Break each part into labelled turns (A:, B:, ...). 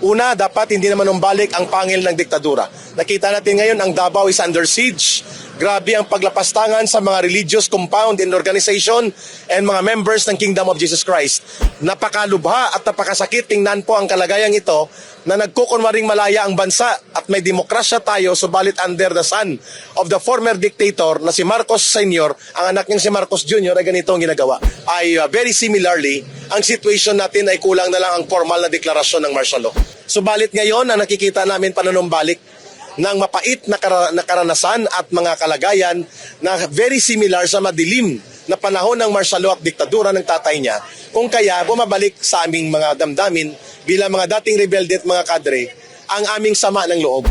A: Una, dapat hindi naman umbalik ang pangil ng diktadura. Nakita natin ngayon ang Davao is under siege. Grabe ang paglapastangan sa mga religious compound and organization and mga members ng Kingdom of Jesus Christ. Napakalubha at napakasakit tingnan po ang kalagayang ito na nagkukunwaring malaya ang bansa at may demokrasya tayo subalit under the sun of the former dictator na si Marcos Sr., ang anak niyang si Marcos Jr. ay ganito ang ginagawa. Very similarly, ang situation natin ay kulang na lang ang formal na deklarasyon ng martial law. Subalit ngayon, ang nakikita namin panunumbalik ng mapait na karanasan at mga kalagayan na very similar sa madilim na panahon ng martial law at diktadura ng tatay niya, kung kaya bumabalik sa aming mga damdamin bilang mga dating rebelde at mga kadre ang aming sama ng loob.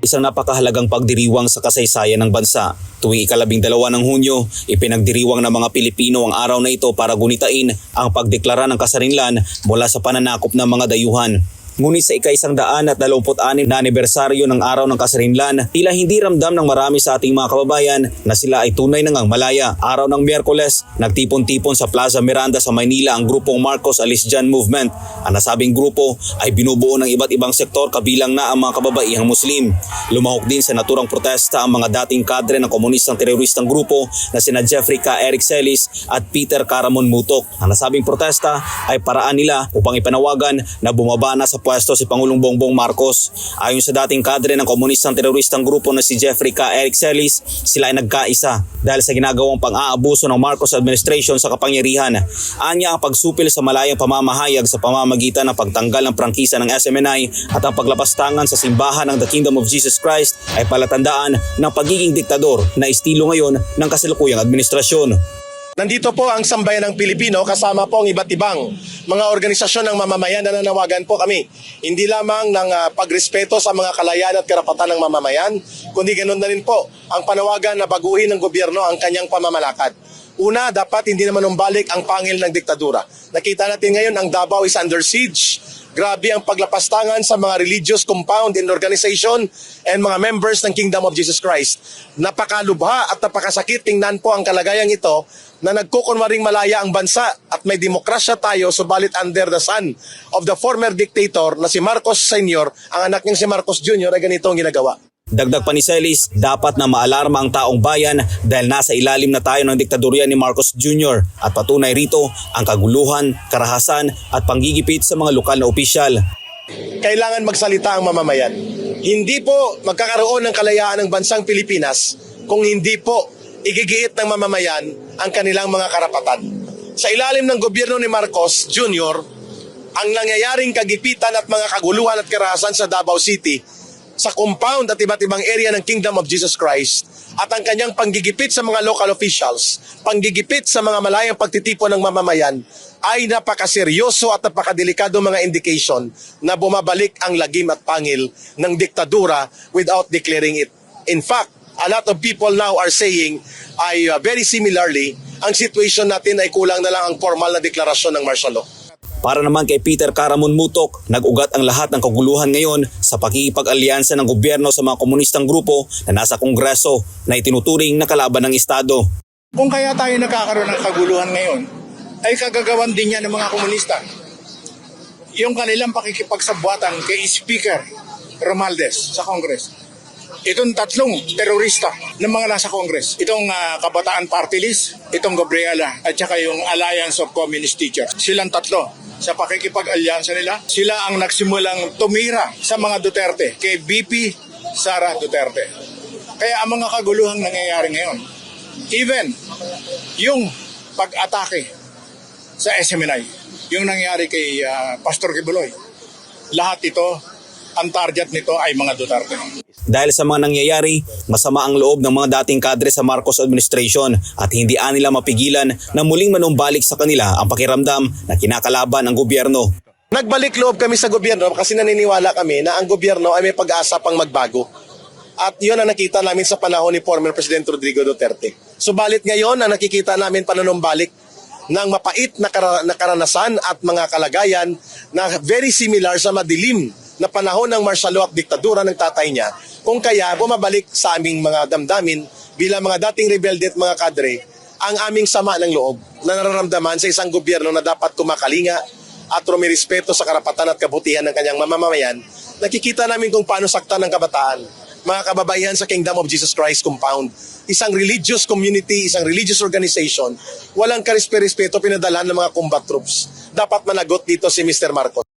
B: Isang napakahalagang pagdiriwang sa kasaysayan ng bansa. Tuwing ika-12 ng Hunyo, ipinagdiriwang ng mga Pilipino ang araw na ito para gunitain ang pagdeklara ng kasarinlan mula sa pananakop ng mga dayuhan. Ngunit sa ika-126 na anibersaryo ng araw ng kasarinlan, tila hindi ramdam ng marami sa ating mga kababayan na sila ay tunay nang malaya. Araw ng Miyerkules, nagtipon-tipon sa Plaza Miranda sa Maynila ang grupong Marcos Alisjan Movement. Ang nasabing grupo ay binubuo ng iba't ibang sektor kabilang na ang mga kababaihang Muslim. Lumahok din sa naturang protesta ang mga dating kadre ng komunistang teroristang grupo na sina Jeffrey K. Eric Celis at Peter Caramon Mutok. Ang nasabing protesta ay paraan nila upang ipanawagan na bumaba na sa pwesto si Pangulong Bongbong Marcos. Ayon sa dating kadre ng komunistang teroristang grupo na si Jeffrey K. Eric Celis, sila ay nagkaisa dahil sa ginagawang pang-aabuso ng Marcos administration sa kapangyarihan. Anya ang pagsupil sa malayang pamamahayag sa pamamagitan ng pagtanggal ng prangkisa ng SMNI at ang paglapastangan sa simbahan ng The Kingdom of Jesus Christ ay palatandaan ng pagiging diktador na estilo ngayon ng kasalukuyang administrasyon.
A: Nandito po ang sambayan ng Pilipino kasama po ang iba't ibang mga organisasyon ng mamamayan na nanawagan po kami. Hindi lamang ng pagrespeto sa mga kalayaan at karapatan ng mamamayan, kundi ganoon na rin po ang panawagan na baguhin ng gobyerno ang kanyang pamamalakad. Una, dapat hindi naman umbalik ang pangil ng diktadura. Nakita natin ngayon ang Davao is under siege. Grabe ang paglapastangan sa mga religious compound and organization and mga members ng Kingdom of Jesus Christ. Napakalubha at napakasakit tingnan po ang kalagayang ito na nagkukunwaring malaya ang bansa at may demokrasya tayo subalit under the sun of the former dictator na si Marcos Sr., ang anak niyang si Marcos Jr. ay ganito ang ginagawa.
B: Dagdag pa ni Celis, dapat na maalarma ang taong bayan dahil nasa ilalim na tayo ng diktadorya ni Marcos Jr. at patunay rito ang kaguluhan, karahasan at panggigipit sa mga lokal na opisyal.
A: Kailangan magsalita ang mamamayan. Hindi po magkakaroon ng kalayaan ng bansang Pilipinas kung hindi po igigiit ng mamamayan ang kanilang mga karapatan. Sa ilalim ng gobyerno ni Marcos Jr., ang nangyayaring kagipitan at mga kaguluhan at karahasan sa Davao City, sa compound at iba't ibang area ng Kingdom of Jesus Christ at ang kanyang panggigipit sa mga local officials, panggigipit sa mga malayang pagtitipon ng mamamayan ay napakaseryoso at napakadelikado mga indication na bumabalik ang lagim at pangil ng diktadura without declaring it. In fact, a lot of people now are saying very similarly, ang situation natin ay kulang na lang ang formal na deklarasyon ng martial law.
B: Para naman kay Peter Caramon Mutok, nag-ugat ang lahat ng kaguluhan ngayon sa pakikipag-alyansa ng gobyerno sa mga komunistang grupo na nasa Kongreso na itinuturing na kalaban ng Estado.
C: Kung kaya tayo nagkakaroon ng kaguluhan ngayon, ay kagagawan din yan ng mga komunista. Yung kanilang pakikipagsabwatan kay Speaker Romualdez sa Congress. Itong tatlong terorista ng mga nasa Congress. Itong Kabataan Party List, itong Gabriela, at saka yung Alliance of Communist Teachers. Silang tatlo. Sa pakikipag-alyansa nila, sila ang nagsimulang tumira sa mga Duterte, kay BP Sara Duterte. Kaya ang mga kaguluhang nangyayari ngayon, even yung pag-atake sa SMNI, yung nangyari kay Pastor Kibuloy, lahat ito, ang target nito ay mga Duterte.
B: Dahil sa mga nangyayari, masama ang loob ng mga dating kadre sa Marcos administration at hindi nila mapigilan na muling manumbalik sa kanila ang pakiramdam na kinakalaban ang gobyerno.
A: Nagbalik loob kami sa gobyerno kasi naniniwala kami na ang gobyerno ay may pag-asa pang magbago. At yun ang nakita namin sa panahon ni former President Rodrigo Duterte. Subalit ngayon, ang nakikita namin panunumbalik ng mapait na karanasan at mga kalagayan na very similar sa madilim na panahon ng martial law at diktadura ng tatay niya, kung kaya bumabalik sa aming mga damdamin bilang mga dating rebelde at mga kadre ang aming sama ng loob na nararamdaman sa isang gobyerno na dapat kumakalinga at rumirespeto sa karapatan at kabutihan ng kanyang mamamayan. Nakikita namin kung paano saktan ng kabataan, mga kababaihan sa Kingdom of Jesus Christ Compound. Isang religious community, isang religious organization, walang karespe-respeto pinadalhan ng mga combat troops. Dapat managot dito si Mr. Marcos.